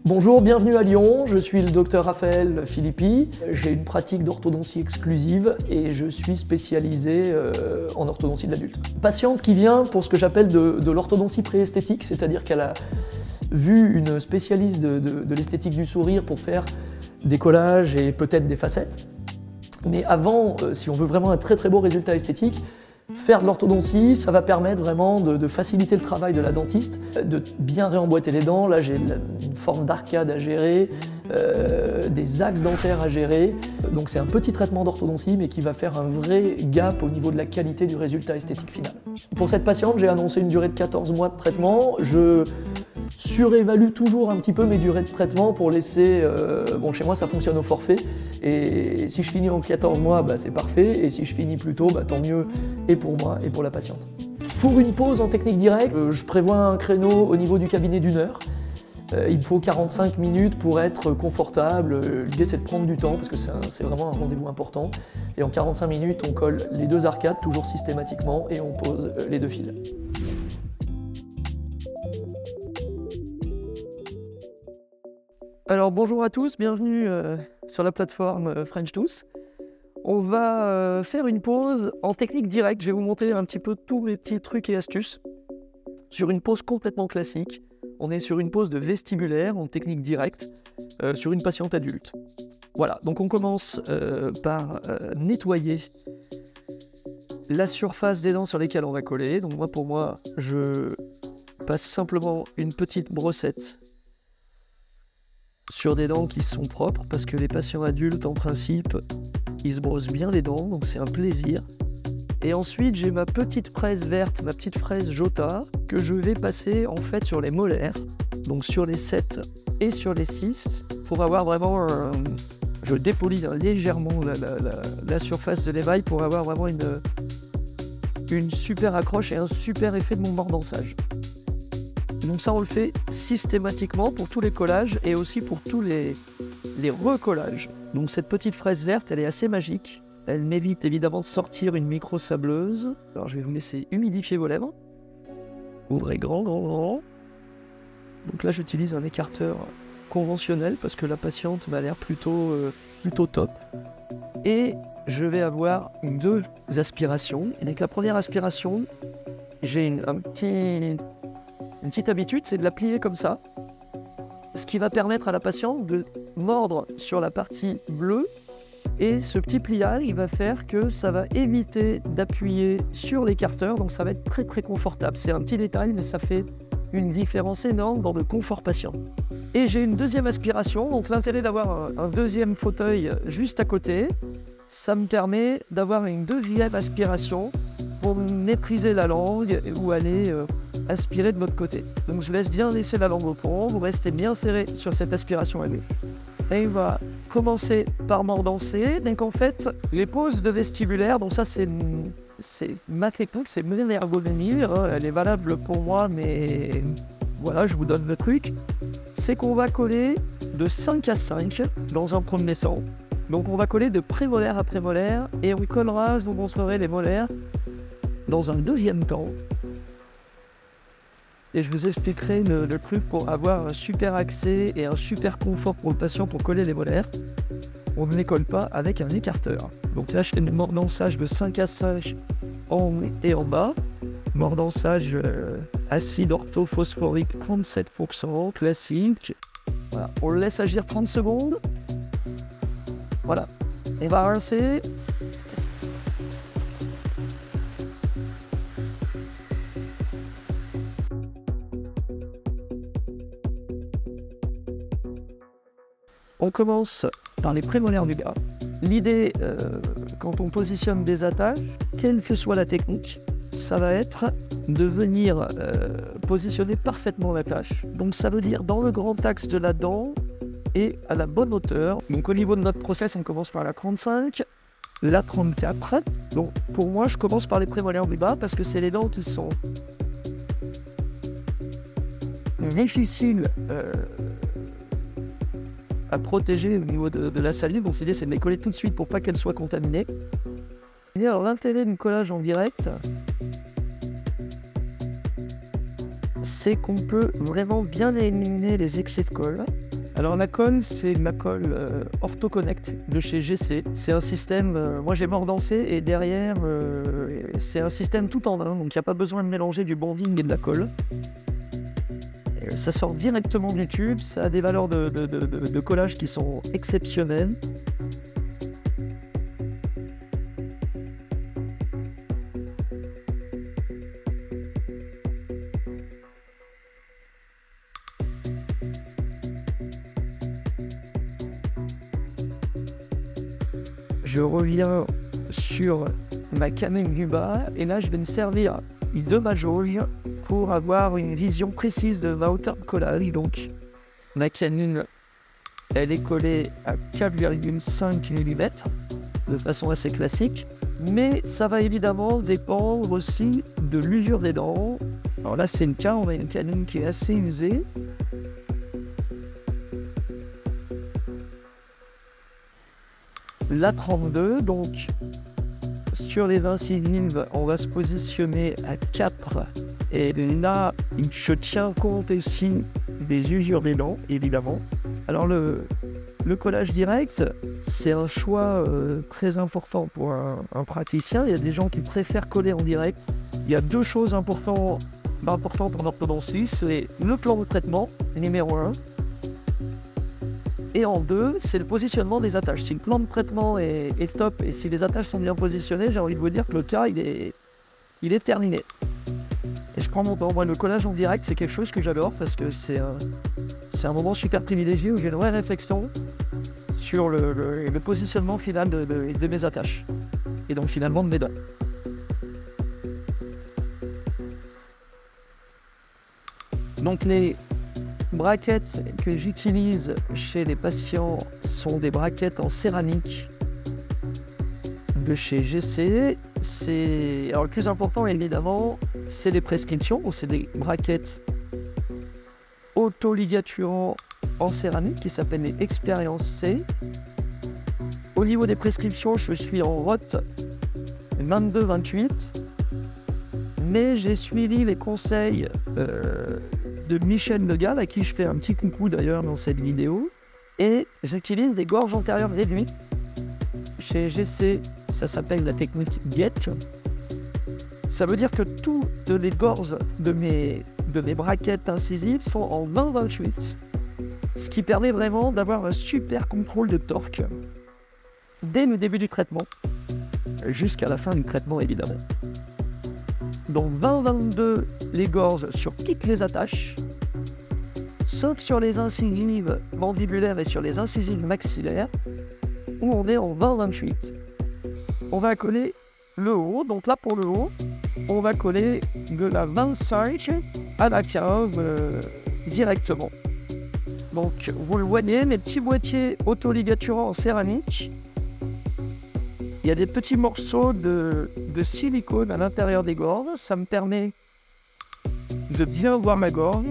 Bonjour, bienvenue à Lyon, je suis le docteur Raphaël Philippi. J'ai une pratique d'orthodontie exclusive et je suis spécialisé en orthodontie de l'adulte. Patiente qui vient pour ce que j'appelle de l'orthodontie préesthétique, c'est-à-dire qu'elle a vu une spécialiste de l'esthétique du sourire pour faire des collages et peut-être des facettes. Mais avant, si on veut vraiment un très beau résultat esthétique, faire de l'orthodontie, ça va permettre vraiment de faciliter le travail de la dentiste, de bien réemboîter les dents. Là, j'ai une forme d'arcade à gérer, des axes dentaires à gérer. Donc c'est un petit traitement d'orthodontie, mais qui va faire un vrai gap au niveau de la qualité du résultat esthétique final. Pour cette patiente, j'ai annoncé une durée de 14 mois de traitement. Je surévalue toujours un petit peu mes durées de traitement pour laisser... bon, chez moi, ça fonctionne au forfait. Et si je finis en 14 mois, bah, c'est parfait. Et si je finis plus tôt, bah, tant mieux, et pour moi et pour la patiente. Pour une pause en technique directe, je prévois un créneau au niveau du cabinet d'1 heure. Il me faut 45 minutes pour être confortable. L'idée, c'est de prendre du temps parce que c'est vraiment un rendez-vous important. Et en 45 minutes, on colle les deux arcades, toujours systématiquement, et on pose les deux fils. Alors bonjour à tous, bienvenue sur la plateforme FrenchTooth. On va faire une pause en technique directe. Je vais vous montrer un petit peu tous mes petits trucs et astuces sur une pause complètement classique. On est sur une pause de vestibulaire en technique directe sur une patiente adulte. Voilà, donc on commence par nettoyer la surface des dents sur lesquelles on va coller. Donc pour moi, je passe simplement une petite brossette sur des dents qui sont propres, parce que les patients adultes, en principe, ils se brossent bien les dents, donc c'est un plaisir. Et ensuite, j'ai ma petite fraise verte, ma petite fraise Jota, que je vais passer en fait sur les molaires, donc sur les 7 et sur les 6, pour avoir vraiment je dépolis légèrement la surface de l'émail pour avoir vraiment une super accroche et un super effet de mon mordançage. Donc ça, on le fait systématiquement pour tous les collages et aussi pour tous les recollages. Donc cette petite fraise verte, elle est assez magique. Elle m'évite évidemment de sortir une micro-sableuse. Alors je vais vous laisser humidifier vos lèvres. Ouvrez grand. Donc là, j'utilise un écarteur conventionnel parce que la patiente m'a l'air plutôt top. Et je vais avoir deux aspirations. Et avec la première aspiration, j'ai une petite habitude, c'est de la plier comme ça, ce qui va permettre à la patiente de mordre sur la partie bleue, et ce petit pliage, il va faire que ça va éviter d'appuyer sur l'écarteur, donc ça va être très confortable. C'est un petit détail, mais ça fait une différence énorme dans le confort patient. Et j'ai une deuxième aspiration, donc l'intérêt d'avoir un deuxième fauteuil juste à côté, ça me permet d'avoir une deuxième aspiration pour maîtriser la langue ou aller aspirer de votre côté. Donc je laisse bien laisser la langue au fond, vous restez bien serré sur cette aspiration à gauche. Et on va commencer par mordancer. Donc en fait, les pauses de vestibulaire, donc ça c'est ma technique, c'est mon ergonomie, elle est valable pour moi, mais voilà, je vous donne le truc. C'est qu'on va coller de 5 à 5 dans un premier temps. Donc on va coller de prémolaire à prémolaire et on collera, je vous montrerai les molaires dans un deuxième temps. Et je vous expliquerai le truc pour avoir un super accès et un super confort pour le patient pour coller les molaires. On ne les colle pas avec un écarteur. Donc là, je fais un mordançage de 5 à 5 en haut et en bas. Mordançage acide orthophosphorique 37%, classique. Voilà. On le laisse agir 30 secondes. Voilà. On va rincer. On commence par les prémolaires du bas. L'idée, quand on positionne des attaches, quelle que soit la technique, ça va être de venir positionner parfaitement l'attache. Donc ça veut dire dans le grand axe de la dent et à la bonne hauteur. Donc au niveau de notre process, on commence par la 35, la 34. Donc pour moi, je commence par les prémolaires du bas parce que c'est les dents qui sont difficiles à protéger au niveau de la salive. Donc l'idée, c'est de les coller tout de suite pour pas qu'elles soient contaminées. Et alors l'intérêt du collage en direct, c'est qu'on peut vraiment bien éliminer les excès de colle. Alors la colle, c'est ma colle OrthoConnect de chez GC. C'est un système, moi j'ai mordancé et derrière c'est un système tout en un, donc il n'y a pas besoin de mélanger du bonding et de la colle. Et ça sort directement du tube, ça a des valeurs de collage qui sont exceptionnelles. Je reviens sur ma canine du bas et là je vais me servir de ma jauge pour avoir une vision précise de ma hauteur de collage. Donc ma canine elle est collée à 4,5 mm de façon assez classique, mais ça va évidemment dépendre aussi de l'usure des dents. Alors là c'est le cas, on a une canine qui est assez usée. La 32, donc sur les incisives, on va se positionner à 4. Et là, je tiens compte ici des usures des dents, évidemment. Alors le collage direct, c'est un choix très important pour un praticien. Il y a des gens qui préfèrent coller en direct. Il y a deux choses importantes en orthodontie, c'est le plan de traitement, numéro 1. Et en 2, c'est le positionnement des attaches. Si le plan de traitement est top et si les attaches sont bien positionnées, j'ai envie de vous dire que le cas, il est terminé. Et je prends mon temps. Moi, le collage en direct, c'est quelque chose que j'adore parce que c'est un moment super privilégié où j'ai une vraie réflexion sur le positionnement final de mes attaches. Et donc finalement de mes doigts. Donc les braquettes que j'utilise chez les patients sont des braquettes en céramique de chez GC. Alors le plus important évidemment, c'est les prescriptions. C'est des braquettes auto-ligaturant en céramique qui s'appellent les Experience C. Au niveau des prescriptions, je suis en ROT 22-28, mais j'ai suivi les conseils de Michel Legal, à qui je fais un petit coucou d'ailleurs dans cette vidéo, et j'utilise des gorges antérieures réduites. Chez GC, ça s'appelle la technique GET. Ça veut dire que toutes les gorges de mes braquettes incisives sont en 20-28, ce qui permet vraiment d'avoir un super contrôle de torque dès le début du traitement, jusqu'à la fin du traitement évidemment. Donc 20-22 les gorges sur toutes les attaches, sauf sur les incisives mandibulaires et sur les incisives maxillaires, où on est en 20-28. On va coller le haut, donc là pour le haut, on va coller de la 25 à la 15 directement. Donc vous le voyez, mes petits boîtiers auto-ligaturants en céramique. Il y a des petits morceaux de silicone à l'intérieur des gorges. Ça me permet de bien voir ma gorge.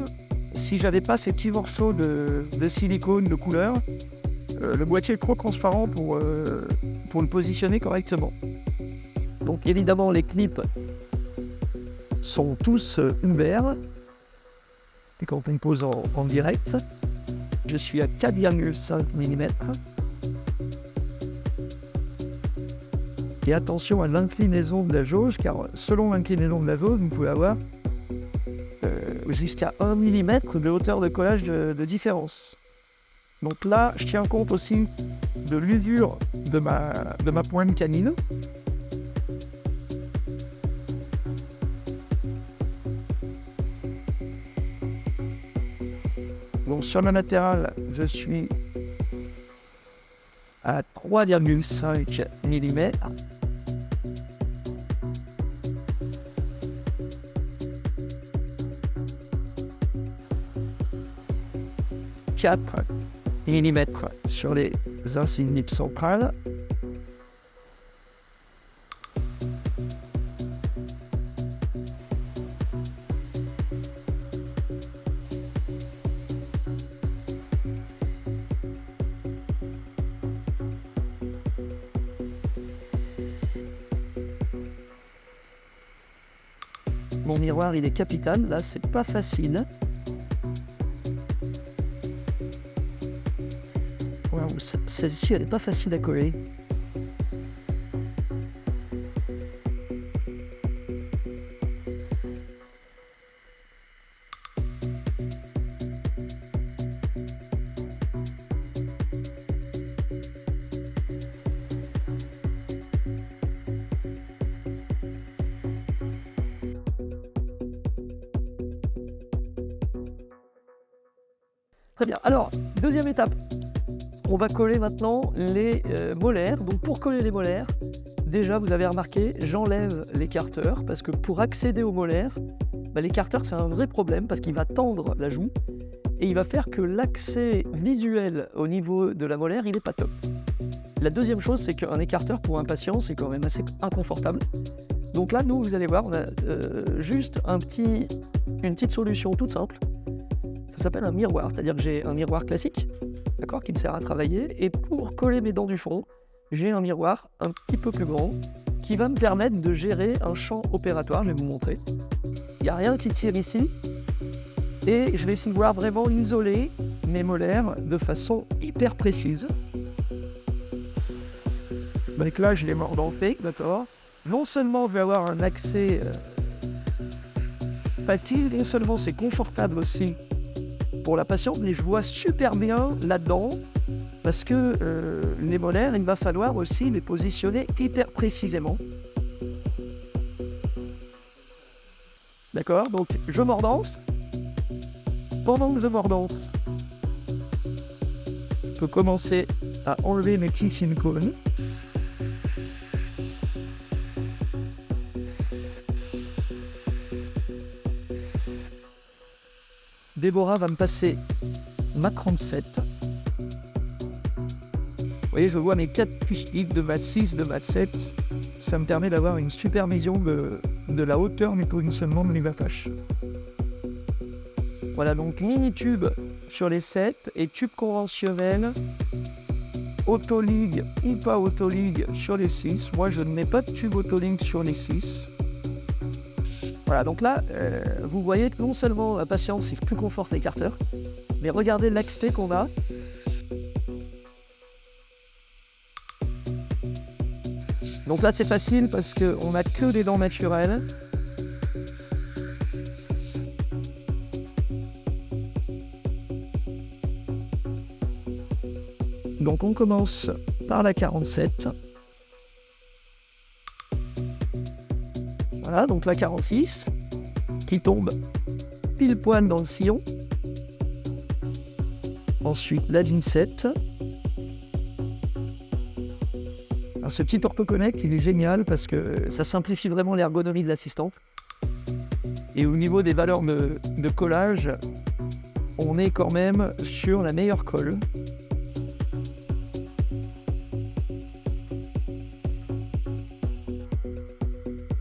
Si j'avais pas ces petits morceaux de silicone de couleur, le boîtier est trop transparent pour le positionner correctement. Donc évidemment les clips sont tous ouverts. Et quand on pose en direct, je suis à 4,5 mm. Et attention à l'inclinaison de la jauge, car selon l'inclinaison de la jauge, vous pouvez avoir jusqu'à 1 mm de hauteur de collage de différence. Donc là, je tiens compte aussi de l'usure de ma pointe canine. Donc sur la latérale, je suis à 3,5 mm. mm sur les incisives centrales. Mon miroir il est capital, là c'est pas facile. Waouh, celle-ci, elle n'est pas facile à coller. Très bien. Alors, deuxième étape. On va coller maintenant les molaires. Donc pour coller les molaires, déjà vous avez remarqué, j'enlève l'écarteur parce que pour accéder aux molaires, l'écarteur c'est un vrai problème parce qu'il va tendre la joue et il va faire que l'accès visuel au niveau de la molaire, il n'est pas top. La deuxième chose, c'est qu'un écarteur pour un patient, c'est quand même assez inconfortable. Donc là, nous, vous allez voir, on a juste une petite solution toute simple. Ça s'appelle un miroir, c'est-à-dire que j'ai un miroir classique, d'accord, qui me sert à travailler. Et pour coller mes dents du fond, j'ai un miroir un petit peu plus grand qui va me permettre de gérer un champ opératoire. Je vais vous montrer. Il n'y a rien qui tire ici. Et je vais essayer de voir vraiment isoler mes molaires de façon hyper précise. Donc là, je les mordanté, d'accord. Non seulement je vais avoir un accès facile, non seulement c'est confortable aussi pour la patiente, mais je vois super bien là-dedans parce que les molaires, il va falloir aussi les positionner hyper précisément. D'accord, donc je mordance. Pendant que je mordance, je peux commencer à enlever mes petits silicones. Déborah va me passer ma 37. Vous voyez, je vois mes 4 fiches de ma 6, de ma 7. Ça me permet d'avoir une super vision de la hauteur du positionnement de l'IVAPH. Voilà, donc mini-tube sur les 7 et tube conventionnel, autoligue ou pas autoligue sur les 6. Moi, je ne mets pas de tube autoligue sur les 6. Voilà, donc là, vous voyez que non seulement la patiente, c'est plus confort l'écarteur, mais regardez l'accès qu'on a. Donc là, c'est facile parce qu'on n'a que des dents naturelles. Donc on commence par la 47. Voilà, donc la 46 qui tombe pile poil dans le sillon. Ensuite la 17. Alors, ce petit orthoconnect, il est génial parce que ça simplifie vraiment l'ergonomie de l'assistante. Et au niveau des valeurs de collage, on est quand même sur la meilleure colle.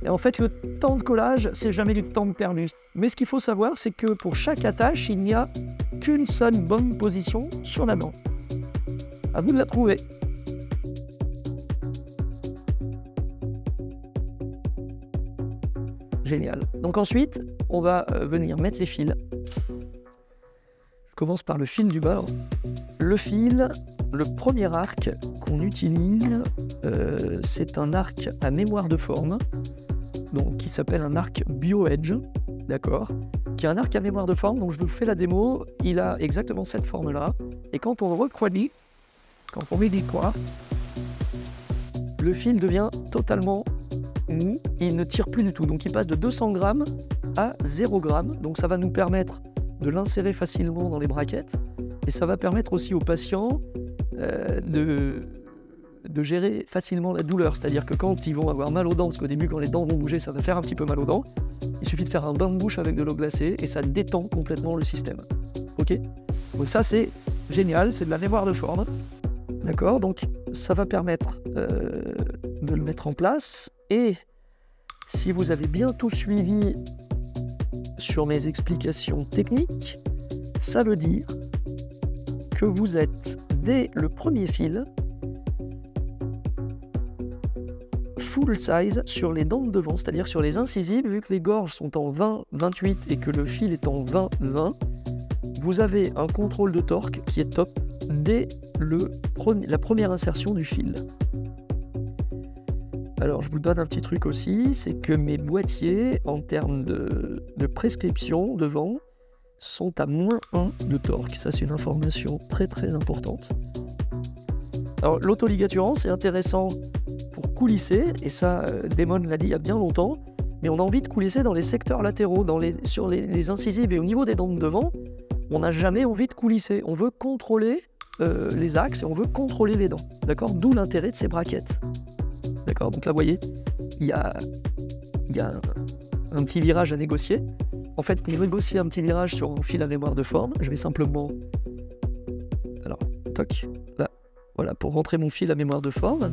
Et en fait, le temps de collage, c'est jamais du temps perdu. Mais ce qu'il faut savoir, c'est que pour chaque attache, il n'y a qu'une seule bonne position sur la dent. À vous de la trouver. Génial. Donc ensuite, on va venir mettre les fils. Je commence par le fil du bord. Le fil, le premier arc qu'on utilise, c'est un arc à mémoire de forme. Donc, qui s'appelle un arc BioEdge, d'accord, qui est un arc à mémoire de forme. Donc je vous fais la démo, il a exactement cette forme-là. Et quand on refroidit, quand on met des quoi, le fil devient totalement mou, il ne tire plus du tout. Donc il passe de 200 grammes à 0 grammes. Donc ça va nous permettre de l'insérer facilement dans les braquettes. Et ça va permettre aussi aux patients de gérer facilement la douleur, c'est-à-dire que quand ils vont avoir mal aux dents, parce qu'au début quand les dents vont bouger, ça va faire un petit peu mal aux dents, il suffit de faire un bain de bouche avec de l'eau glacée et ça détend complètement le système. Ok? Donc ça c'est génial, c'est de la mémoire de forme. D'accord? Donc ça va permettre de le mettre en place et si vous avez bien tout suivi sur mes explications techniques, ça veut dire que vous êtes dès le premier fil full size sur les dents de devant, c'est-à-dire sur les incisives, vu que les gorges sont en 20-28 et que le fil est en 20-20, vous avez un contrôle de torque qui est top dès la première insertion du fil. Alors, je vous donne un petit truc aussi, c'est que mes boîtiers, en termes de prescription de vent, sont à -1 de torque. Ça, c'est une information très très importante. Alors, l'autoligaturant, c'est intéressant pour coulisser, et ça, Damon l'a dit il y a bien longtemps, mais on a envie de coulisser dans les secteurs latéraux, sur les incisives et au niveau des dents de devant, on n'a jamais envie de coulisser. On veut contrôler les axes et on veut contrôler les dents. D'accord ? D'où l'intérêt de ces braquettes. D'accord ? Donc là, vous voyez, il y a un petit virage à négocier. En fait, pour négocier un petit virage sur un fil à mémoire de forme, je vais simplement... Alors, toc, là, voilà, pour rentrer mon fil à mémoire de forme.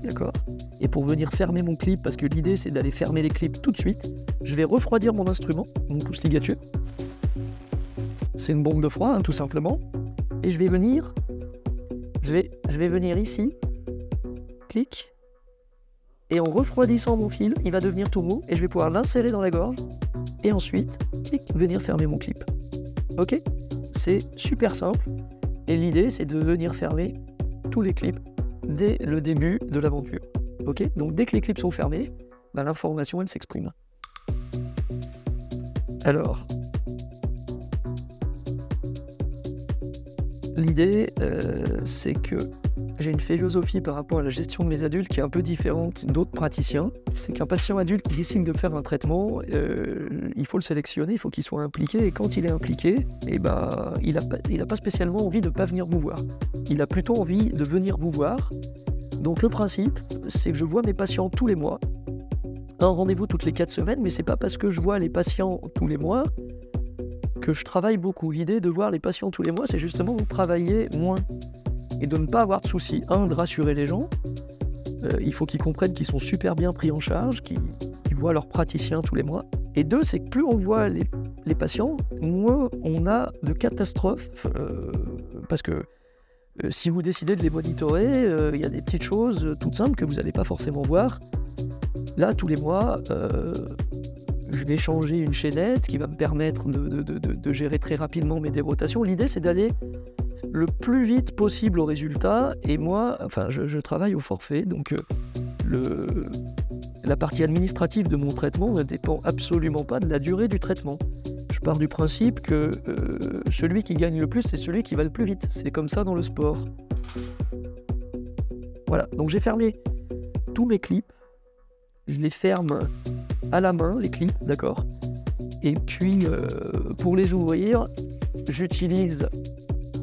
D'accord ? Et pour venir fermer mon clip, parce que l'idée, c'est d'aller fermer les clips tout de suite, je vais refroidir mon instrument, mon pouce ligature. C'est une bombe de froid, hein, tout simplement. Et je vais venir ici, clic, et en refroidissant mon fil, il va devenir tout mou, et je vais pouvoir l'insérer dans la gorge, et ensuite, clic, venir fermer mon clip. Ok ? C'est super simple, et l'idée, c'est de venir fermer tous les clips dès le début de l'aventure. Ok ? Donc dès que les clips sont fermés, bah, l'information, elle s'exprime. Alors, l'idée, c'est que j'ai une philosophie par rapport à la gestion de mes adultes qui est un peu différente d'autres praticiens. C'est qu'un patient adulte qui décide de faire un traitement, il faut le sélectionner, il faut qu'il soit impliqué. Et quand il est impliqué, eh ben, il n'a pas spécialement envie de ne pas venir vous voir. Il a plutôt envie de venir vous voir. Donc le principe, c'est que je vois mes patients tous les mois. Un rendez-vous toutes les 4 semaines, mais c'est pas parce que je vois les patients tous les mois que je travaille beaucoup. L'idée de voir les patients tous les mois, c'est justement de travailler moins et de ne pas avoir de soucis. Un, de rassurer les gens. Il faut qu'ils comprennent qu'ils sont super bien pris en charge, qu'ils voient leur praticien tous les mois. Et deux, c'est que plus on voit les patients, moins on a de catastrophes. Parce que si vous décidez de les monitorer, il y a des petites choses toutes simples que vous n'allez pas forcément voir. Là, tous les mois, je vais changer une chaînette qui va me permettre de gérer très rapidement mes dérotations. L'idée, c'est d'aller le plus vite possible au résultat. Et moi, enfin, je travaille au forfait, donc la partie administrative de mon traitement ne dépend absolument pas de la durée du traitement. Je pars du principe que celui qui gagne le plus, c'est celui qui va le plus vite. C'est comme ça dans le sport. Voilà, donc j'ai fermé tous mes clips. Je les ferme à la main, les clips, d'accord. Et puis, pour les ouvrir, j'utilise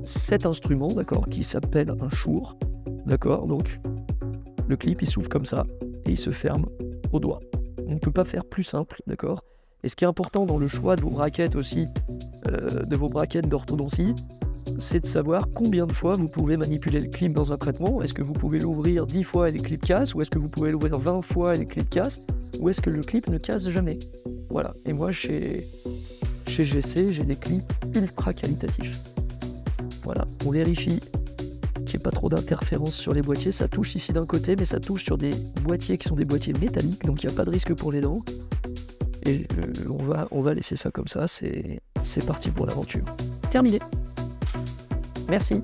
cet instrument, d'accord, qui s'appelle un chour, d'accord. Donc, le clip, il s'ouvre comme ça et il se ferme au doigt. On ne peut pas faire plus simple, d'accord. Et ce qui est important dans le choix de vos braquettes aussi, de vos braquettes d'orthodontie, c'est de savoir combien de fois vous pouvez manipuler le clip dans un traitement. Est-ce que vous pouvez l'ouvrir 10 fois et les clips cassent, ou est-ce que vous pouvez l'ouvrir 20 fois et les clips cassent, ou est-ce que le clip ne casse jamais. Voilà, et moi chez GC, j'ai des clips ultra qualitatifs. Voilà, on vérifie qu'il n'y ait pas trop d'interférences sur les boîtiers. Ça touche ici d'un côté, mais ça touche sur des boîtiers qui sont des boîtiers métalliques, donc il n'y a pas de risque pour les dents. Et on va laisser ça comme ça, c'est parti pour l'aventure. Terminé. Merci.